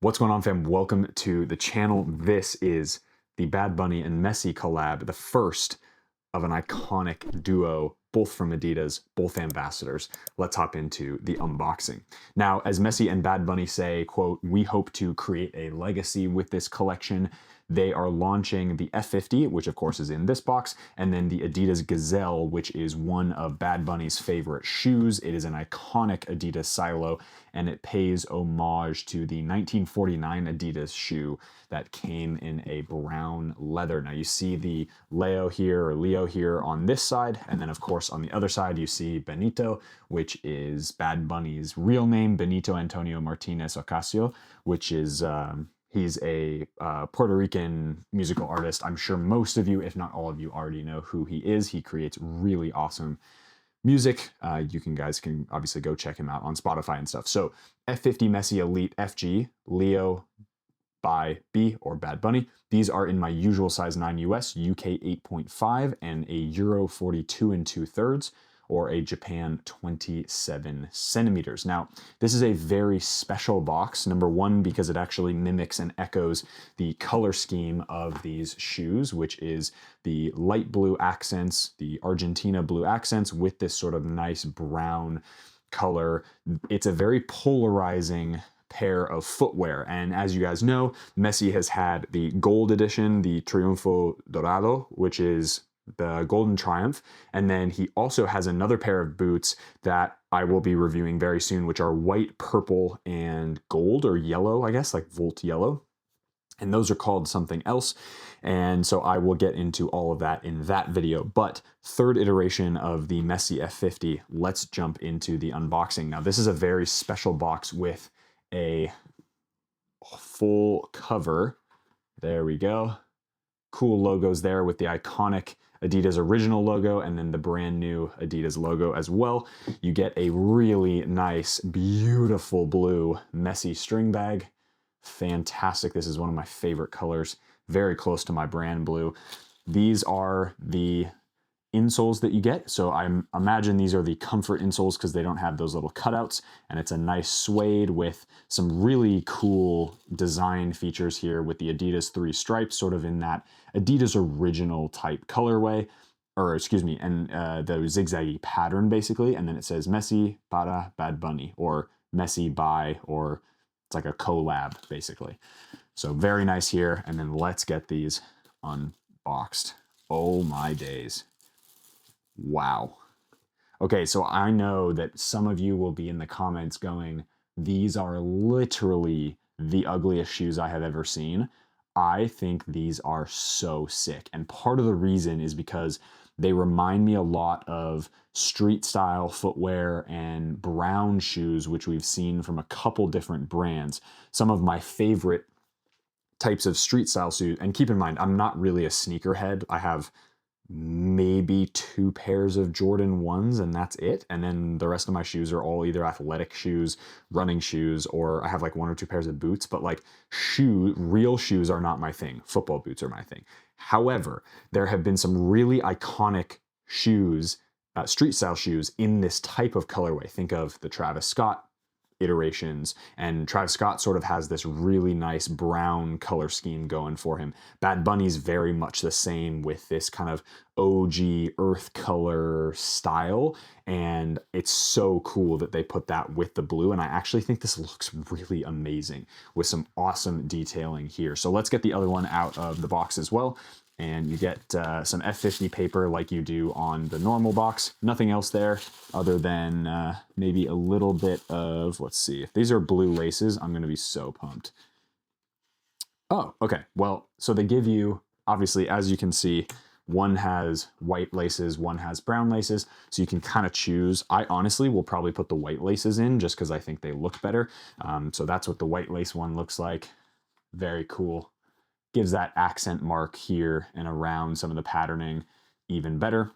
What's going on, fam? Welcome to the channel. This is the Bad Bunny and Messi collab, the first of an iconic duo, both from Adidas, both ambassadors. Let's hop into the unboxing. Now, as Messi and Bad Bunny say, quote, "We hope to create a legacy with this collection." They are launching the F50, which of course is in this box, and then the Adidas Gazelle, which is one of Bad Bunny's favorite shoes. It is an iconic Adidas silo, and it pays homage to the 1949 Adidas shoe that came in a brown leather. Now you see the Leo here on this side, and then of course on the other side you see Benito, which is Bad Bunny's real name, Benito Antonio Martinez Ocasio, which is he's a Puerto Rican musical artist. I'm sure most of you, if not all of you, already know who he is. He creates really awesome music. You guys can obviously go check him out on Spotify and stuff. So F50 Messi Elite FG, Leo by B or Bad Bunny. These are in my usual size 9 US, UK 8.5, and a Euro 42 2/3, or a Japan 27 centimeters. Now, this is a very special box. Number one, because it actually mimics and echoes the color scheme of these shoes, which is the light blue accents, the Argentina blue accents with this sort of nice brown color. It's a very polarizing pair of footwear. And as you guys know, Messi has had the gold edition, the Triunfo Dorado, which is the Golden Triumph. And then he also has another pair of boots that I will be reviewing very soon, which are white, purple, and gold, or yellow, I guess, like Volt yellow. And those are called something else. And so I will get into all of that in that video. But third iteration of the Messi F50, let's jump into the unboxing. Now, this is a very special box with a full cover. There we go. Cool logos there with the iconic Adidas original logo and then the brand new Adidas logo as well. You get a really nice, beautiful blue Messi string bag. Fantastic. This is one of my favorite colors. Very close to my brand blue. These are the insoles that you get. So I imagine these are the comfort insoles because they don't have those little cutouts, and it's a nice suede with some really cool design features here with the Adidas 3 stripes, sort of in that Adidas original type colorway, or excuse me, and the zigzaggy pattern basically. And then it says Messi para Bad Bunny, or Messi by, or it's like a collab basically. So very nice here. And then let's get these unboxed. Oh my days. Wow. Okay, so I know that some of you will be in the comments going, these are literally the ugliest shoes I have ever seen. I think these are so sick. And part of the reason is because they remind me a lot of street style footwear and brown shoes, which we've seen from a couple different brands. Some of my favorite types of street style shoes, and keep in mind, I'm not really a sneakerhead. I have maybe 2 pairs of Jordan 1s and that's it. And then the rest of my shoes are all either athletic shoes, running shoes, or I have like 1 or 2 pairs of boots, but like real shoes are not my thing. Football boots are my thing. However, there have been some really iconic shoes, street style shoes in this type of colorway. Think of the Travis Scott iterations, and Travis Scott sort of has this really nice brown color scheme going for him. Bad Bunny's very much the same with this kind of OG earth color style, and it's so cool that they put that with the blue, and I actually think this looks really amazing with some awesome detailing here. So let's get the other one out of the box as well. And you get some F50 paper like you do on the normal box. Nothing else there other than maybe a little bit of, let's see, if these are blue laces, I'm gonna be so pumped. Oh, okay, well, so they give you, obviously, as you can see, one has white laces, one has brown laces, so you can kind of choose. I honestly will probably put the white laces in just because I think they look better. So that's what the white lace one looks like. Very cool. Gives that accent mark here and around some of the patterning even better,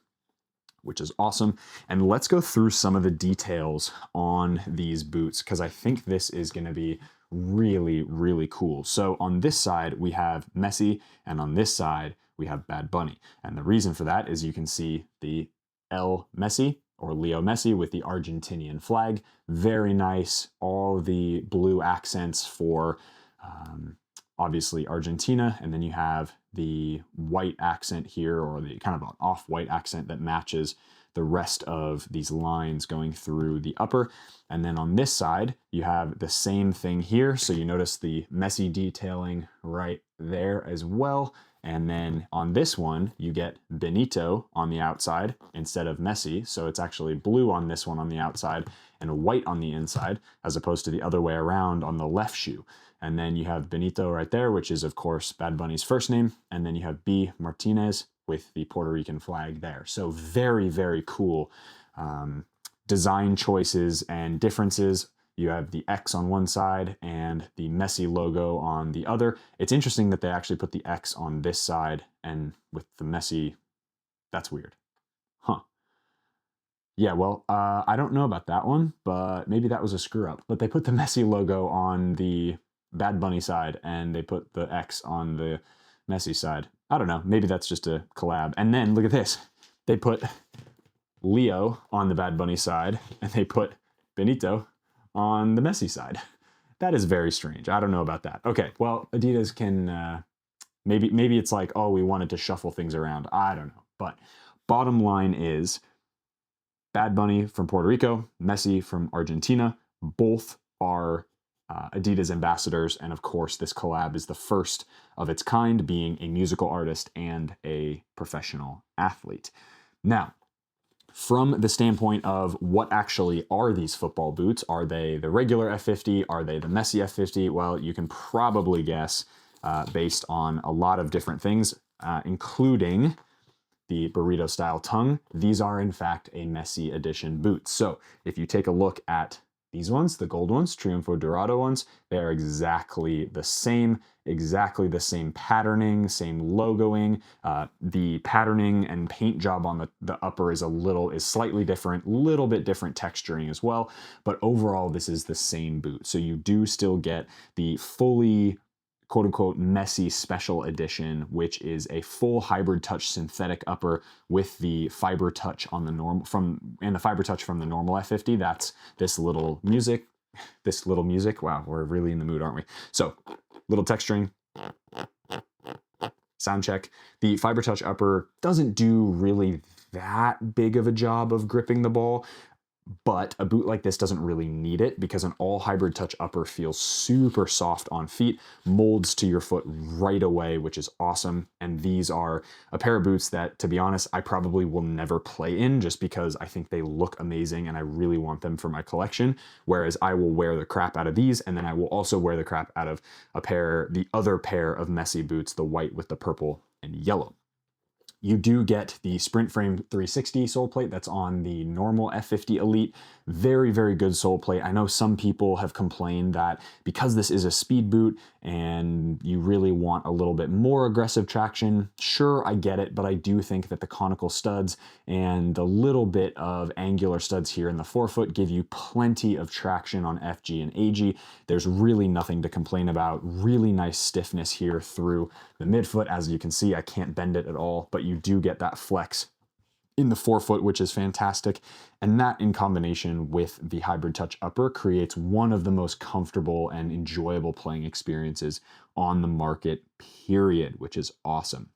which is awesome. And let's go through some of the details on these boots, because I think this is going to be really, really cool. So on this side, we have Messi, and on this side, we have Bad Bunny. And the reason for that is you can see the L Messi, or Leo Messi, with the Argentinian flag. Very nice. All the blue accents for obviously Argentina, and then you have the white accent here, or the kind of an off-white accent that matches the rest of these lines going through the upper. And then on this side, you have the same thing here. So you notice the Messi detailing right there as well. And then on this one, you get Benito on the outside instead of Messi. So it's actually blue on this one on the outside and white on the inside, as opposed to the other way around on the left shoe. And then you have Benito right there, which is, of course, Bad Bunny's first name. And then you have B. Martinez with the Puerto Rican flag there. So very, very cool design choices and differences. You have the X on one side and the Messi logo on the other. It's interesting that they actually put the X on this side and with the Messi, that's weird. Huh. Yeah, well, I don't know about that one, but maybe that was a screw up. But they put the Messi logo on the Bad Bunny side and they put the X on the Messi side. I don't know. Maybe that's just a collab. And then look at this. They put Leo on the Bad Bunny side and they put Benito on the Messi side. That is very strange. I don't know about that. Okay, well, Adidas can, maybe it's like, oh, we wanted to shuffle things around. I don't know. But bottom line is Bad Bunny from Puerto Rico, Messi from Argentina, both are Adidas ambassadors, and of course this collab is the first of its kind, being a musical artist and a professional athlete. Now, from the standpoint of what actually are these football boots, are they the regular F50? Are they the Messi F50? Well, you can probably guess based on a lot of different things, including the burrito style tongue. These are in fact a Messi edition boots. So if you take a look at these ones, the gold ones, Triunfo Dorado ones, they are exactly the same patterning, same logoing. The patterning and paint job on the upper is slightly different, little bit different texturing as well, but overall this is the same boot. So you do still get the fully quote unquote Messi special edition, which is a full hybrid touch synthetic upper with the fiber touch on the normal the fiber touch from the normal F50. That's this little music. Wow, we're really in the mood, aren't we? So little texturing, sound check. The fiber touch upper doesn't do really that big of a job of gripping the ball, but a boot like this doesn't really need it because an all hybrid touch upper feels super soft on feet, molds to your foot right away, which is awesome. And these are a pair of boots that, to be honest, I probably will never play in just because I think they look amazing and I really want them for my collection. Whereas I will wear the crap out of these, and then I will also wear the crap out of the other pair of Messi boots, the white with the purple and yellow. You do get the Sprint Frame 360 sole plate that's on the normal F50 Elite. Very, very good sole plate. I know some people have complained that because this is a speed boot and you really want a little bit more aggressive traction, sure, I get it, but I do think that the conical studs and the little bit of angular studs here in the forefoot give you plenty of traction on FG and AG. There's really nothing to complain about. Really nice stiffness here through the midfoot. As you can see, I can't bend it at all, but you do get that flex in the forefoot, which is fantastic. And that in combination with the hybrid touch upper creates one of the most comfortable and enjoyable playing experiences on the market, period, which is awesome.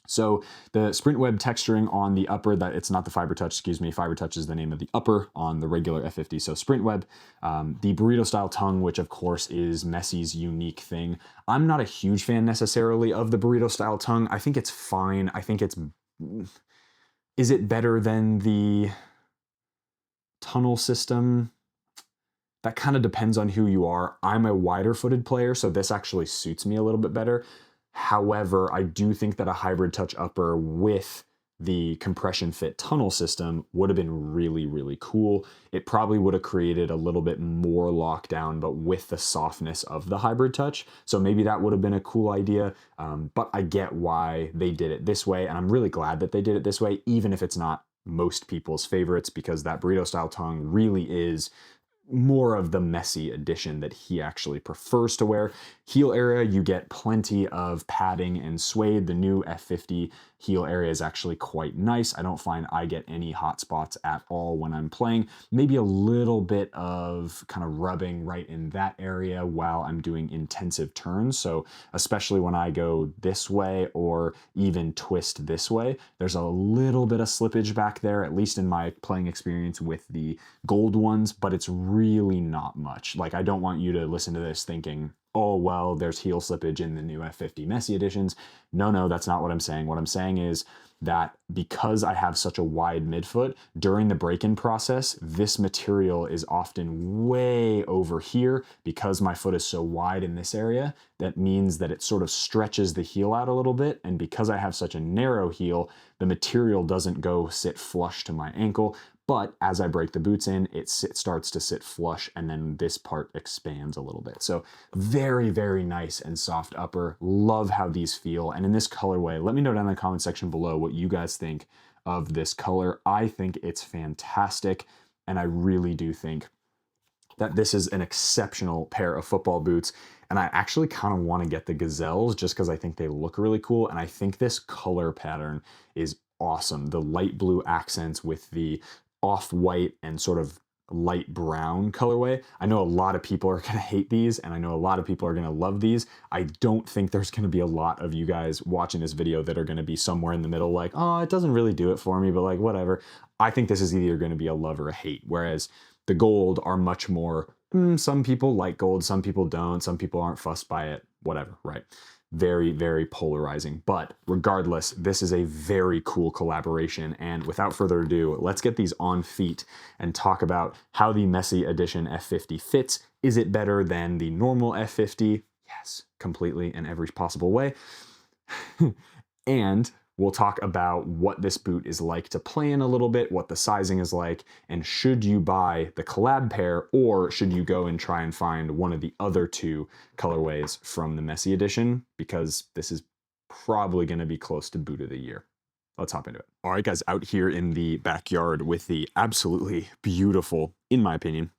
So the Sprint Web texturing on the upper, that it's not the Fiber Touch, excuse me, Fiber Touch is the name of the upper on the regular F50, so Sprint Web. The burrito style tongue, which of course is Messi's unique thing. I'm not a huge fan necessarily of the burrito style tongue. I think it's fine. I think is it better than the tunnel system? That kind of depends on who you are. I'm a wider footed player, so this actually suits me a little bit better. However, I do think that a hybrid touch upper with the compression fit tunnel system would have been really, really cool. It probably would have created a little bit more lockdown, but with the softness of the hybrid touch. So maybe that would have been a cool idea, but I get why they did it this way. And I'm really glad that they did it this way, even if it's not most people's favorites, because that burrito style tongue really is more of the Messi edition that he actually prefers to wear. Heel area, you get plenty of padding and suede. The new F50 heel area is actually quite nice. I don't find I get any hot spots at all when I'm playing. Maybe a little bit of kind of rubbing right in that area while I'm doing intensive turns. So especially when I go this way or even twist this way, there's a little bit of slippage back there, at least in my playing experience with the gold ones, but it's really not much. Like, I don't want you to listen to this thinking, oh, well, there's heel slippage in the new F50 Messi editions. No, that's not what I'm saying. What I'm saying is that because I have such a wide midfoot, during the break-in process, this material is often way over here. Because my foot is so wide in this area, that means that it sort of stretches the heel out a little bit. And because I have such a narrow heel, the material doesn't go sit flush to my ankle. But as I break the boots in, it starts to sit flush, and then this part expands a little bit. So very, very nice and soft upper. Love how these feel. And in this colorway, let me know down in the comment section below what you guys think of this color. I think it's fantastic, and I really do think that this is an exceptional pair of football boots. And I actually kind of want to get the Gazelles just because I think they look really cool. And I think this color pattern is awesome. The light blue accents with the off-white and sort of light brown colorway. I know a lot of people are going to hate these, and I know a lot of people are going to love these. I don't think there's going to be a lot of you guys watching this video that are going to be somewhere in the middle like, oh, it doesn't really do it for me, but like, whatever. I think this is either going to be a love or a hate, whereas the gold are much more, some people like gold, some people don't, some people aren't fussed by it, whatever, right? Very, very polarizing. But regardless, this is a very cool collaboration. And without further ado, let's get these on feet and talk about how the Messi Edition F50 fits. Is it better than the normal F50? Yes, completely, in every possible way. And we'll talk about what this boot is like to play in a little bit, what the sizing is like, and should you buy the collab pair, or should you go and try and find one of the other two colorways from the Messi edition, because this is probably going to be close to boot of the year. Let's hop into it. All right, guys, out here in the backyard with the absolutely beautiful, in my opinion,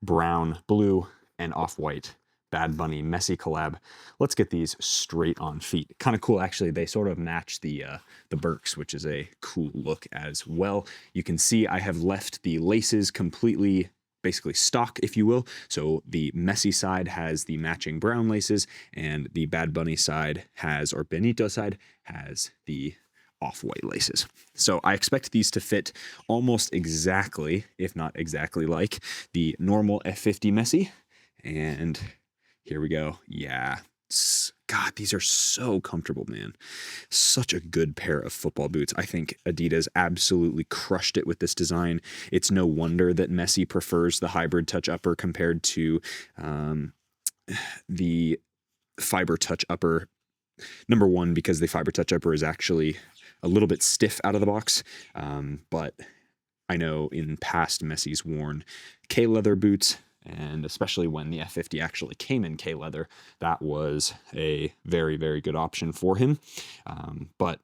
brown, blue, and off-white Bad Bunny Messi collab. Let's get these straight on feet. Kind of cool, actually. They sort of match the Birks, which is a cool look as well. You can see I have left the laces completely, basically stock, if you will. So the Messi side has the matching brown laces, and the Bad Bunny side has, or Benito side, has the off-white laces. So I expect these to fit almost exactly, if not exactly like, the normal F50 Messi. And here we go. Yeah. God, these are so comfortable, man. Such a good pair of football boots. I think Adidas absolutely crushed it with this design. It's no wonder that Messi prefers the hybrid touch upper compared to the fiber touch upper. Number one, because the fiber touch upper is actually a little bit stiff out of the box. But I know in past Messi's worn K-leather boots, and especially when the F50 actually came in K-leather, that was a very, very good option for him. But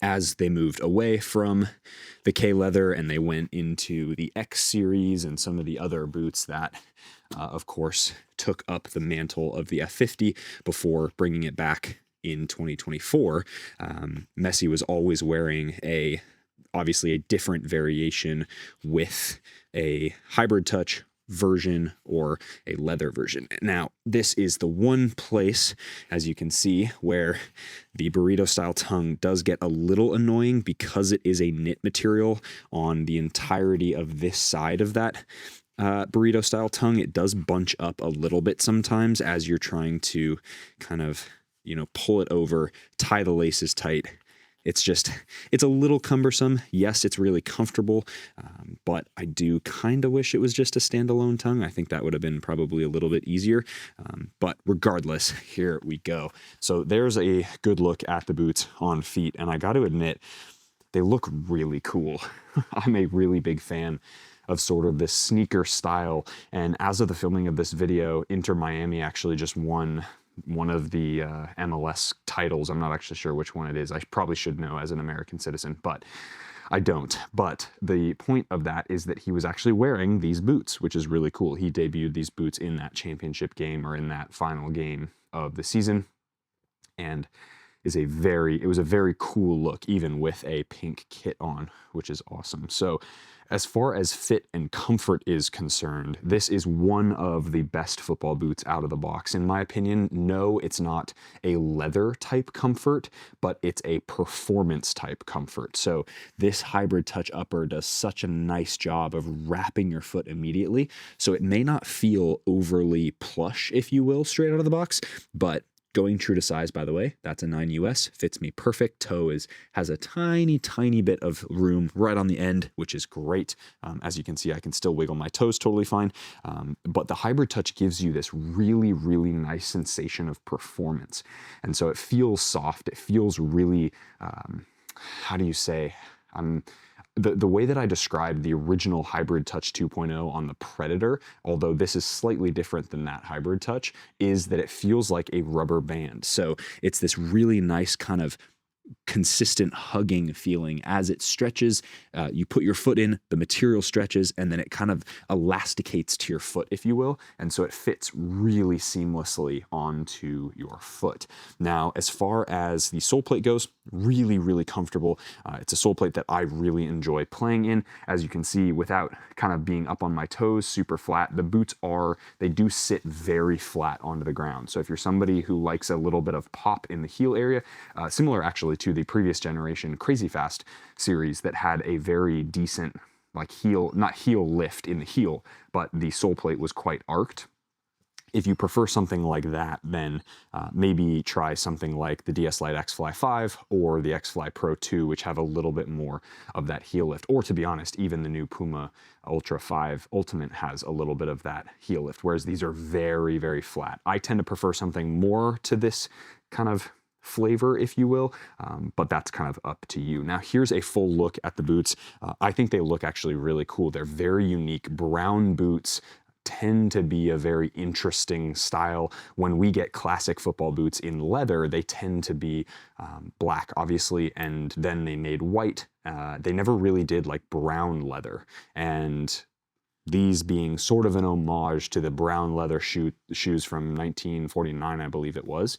as they moved away from the K-leather and they went into the X series and some of the other boots that, of course, took up the mantle of the F50 before bringing it back in 2024, Messi was always wearing obviously a different variation with a hybrid touch version or a leather version. Now, this is the one place, as you can see, where the burrito style tongue does get a little annoying because it is a knit material on the entirety of this side of that burrito style tongue. It does bunch up a little bit sometimes as you're trying to kind of, pull it over, tie the laces tight. It's a little cumbersome. Yes, it's really comfortable, but I do kind of wish it was just a standalone tongue. I think that would have been probably a little bit easier, but regardless, here we go. So there's a good look at the boots on feet, and I got to admit, they look really cool. I'm a really big fan of sort of this sneaker style, and as of the filming of this video, Inter Miami actually just won one of the MLS titles. I'm not actually sure which one it is. I probably should know as an American citizen, but I don't. But the point of that is that he was actually wearing these boots, which is really cool. He debuted these boots in that championship game, or in that final game of the season, and it was a very cool look, even with a pink kit on, which is awesome. So as far as fit and comfort is concerned, this is one of the best football boots out of the box. In my opinion, no, it's not a leather type comfort, but it's a performance type comfort. So this hybrid touch upper does such a nice job of wrapping your foot immediately. So it may not feel overly plush, if you will, straight out of the box, but going true to size, by the way, that's a 9 US, fits me perfect. Toe has a tiny, tiny bit of room right on the end, which is great. As you can see, I can still wiggle my toes totally fine. But the hybrid touch gives you this really, really nice sensation of performance. And so it feels soft. It feels really, how do you say, the way that I described the original Hybrid Touch 2.0 on the Predator, although this is slightly different than that Hybrid Touch, is that it feels like a rubber band. So it's this really nice kind of consistent hugging feeling as it stretches. You put your foot in, the material stretches, and then it kind of elasticates to your foot, if you will. And so it fits really seamlessly onto your foot. Now, as far as the sole plate goes, really, really comfortable. It's a sole plate that I really enjoy playing in. As you can see, without kind of being up on my toes, super flat, the boots they do sit very flat onto the ground. So if you're somebody who likes a little bit of pop in the heel area, similar actually to the previous generation Crazy Fast series that had a very decent not heel lift in the heel, but the sole plate was quite arced. If you prefer something like that, then maybe try something like the DS Lite X-Fly 5 or the X-Fly Pro 2, which have a little bit more of that heel lift. Or to be honest, even the new Puma Ultra 5 Ultimate has a little bit of that heel lift, whereas these are very, very flat. I tend to prefer something more to this kind of flavor, if you will, but that's kind of up to you. Now, here's a full look at the boots. I think they look actually really cool. They're very unique. Brown boots tend to be a very interesting style. When we get classic football boots in leather, they tend to be black, obviously, and then they made white. They never really did like brown leather, and these being sort of an homage to the brown leather shoes from 1949, I believe it was,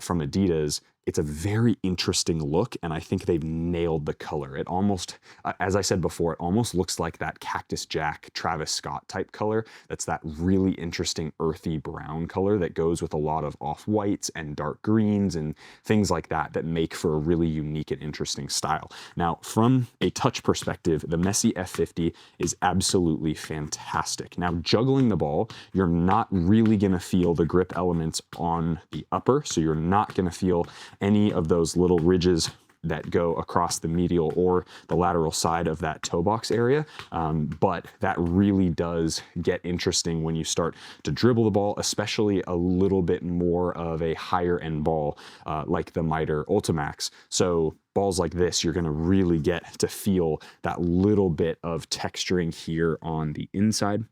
from Adidas. It's a very interesting look, and I think they've nailed the color. It almost, as I said before, it almost looks like that Cactus Jack Travis Scott type color. That's that really interesting earthy brown color that goes with a lot of off-whites and dark greens and things like that that make for a really unique and interesting style. Now, from a touch perspective, the Messi F50 is absolutely fantastic. Now, juggling the ball, you're not really going to feel the grip elements on the upper, so you're not going to feel any of those little ridges that go across the medial or the lateral side of that toe box area. But that really does get interesting when you start to dribble the ball, especially a little bit more of a higher end ball like the Mitre Ultimax. So balls like this, you're gonna really get to feel that little bit of texturing here on the inside.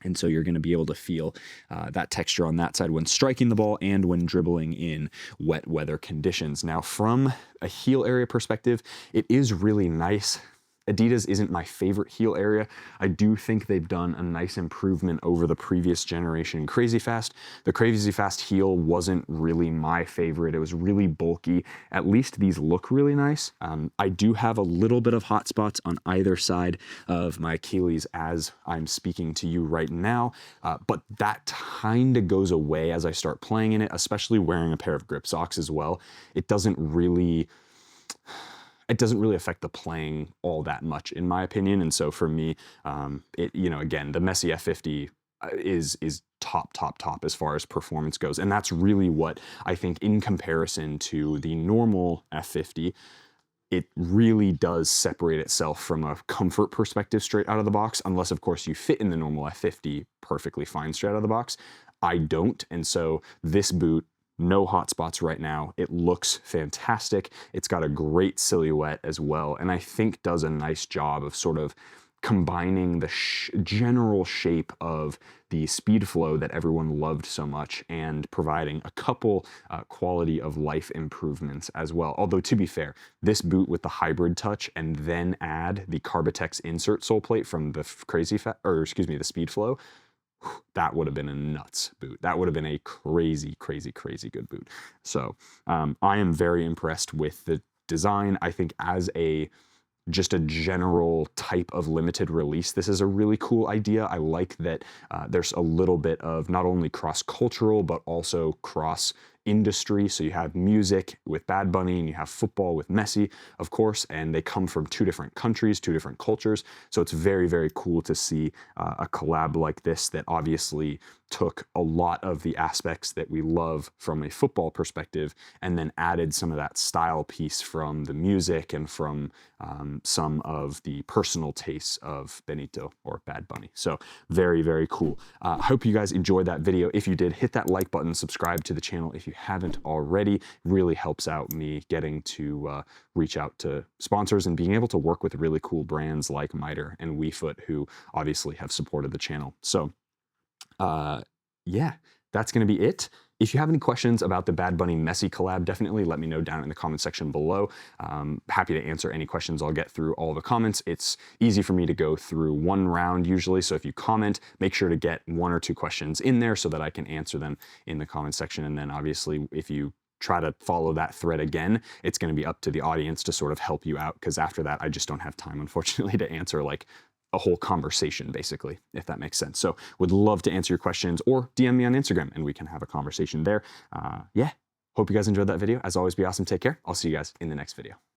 And so you're going to be able to feel that texture on that side when striking the ball and when dribbling in wet weather conditions. Now, from a heel area perspective, it is really nice. Adidas isn't my favorite heel area. I do think they've done a nice improvement over the previous generation Crazy Fast. The Crazy Fast heel wasn't really my favorite. It was really bulky. At least these look really nice. I do have a little bit of hot spots on either side of my Achilles as I'm speaking to you right now, but that kind of goes away as I start playing in it, especially wearing a pair of grip socks as well. It doesn't really affect the playing all that much, in my opinion. And so for me, again, the Messi F50 is top as far as performance goes. And that's really what I think, in comparison to the normal F50, it really does separate itself from a comfort perspective straight out of the box, unless of course you fit in the normal F50 perfectly fine straight out of the box. I don't. And so this boot, no hot spots right now. It looks fantastic. It's got a great silhouette as well, and I think does a nice job of sort of combining the general shape of the speed flow that everyone loved so much and providing a couple quality of life improvements as well. Although, to be fair, this boot with the hybrid touch and then add the Carbitex insert sole plate from the the speed flow, that would have been a nuts boot. That would have been a crazy, crazy, crazy good boot. So I am very impressed with the design. I think as just a general type of limited release, this is a really cool idea. I like that there's a little bit of not only cross-cultural, but also cross-industry. So you have music with Bad Bunny and you have football with Messi, of course, and they come from 2 different countries, 2 different cultures. So it's very, very cool to see a collab like this that obviously took a lot of the aspects that we love from a football perspective and then added some of that style piece from the music and from some of the personal tastes of Benito or Bad Bunny. So very, very cool. I hope you guys enjoyed that video. If you did, hit that like button, subscribe to the channel if you haven't already. Really helps out me getting to reach out to sponsors and being able to work with really cool brands like Miter and WeFoot, who obviously have supported the channel. So yeah, that's going to be it. If you have any questions about the Bad Bunny Messi collab, definitely let me know down in the comment section below. Happy to answer any questions. I'll get through all the comments. It's easy for me to go through one round usually, so if you comment, make sure to get 1 or 2 questions in there so that I can answer them in the comment section. And then obviously if you try to follow that thread again, it's going to be up to the audience to sort of help you out, because after that, I just don't have time, unfortunately, to answer like a whole conversation, basically, if that makes sense. So would love to answer your questions, or DM me on Instagram and we can have a conversation there. Yeah, hope you guys enjoyed that video. As always, be awesome. Take care. I'll see you guys in the next video.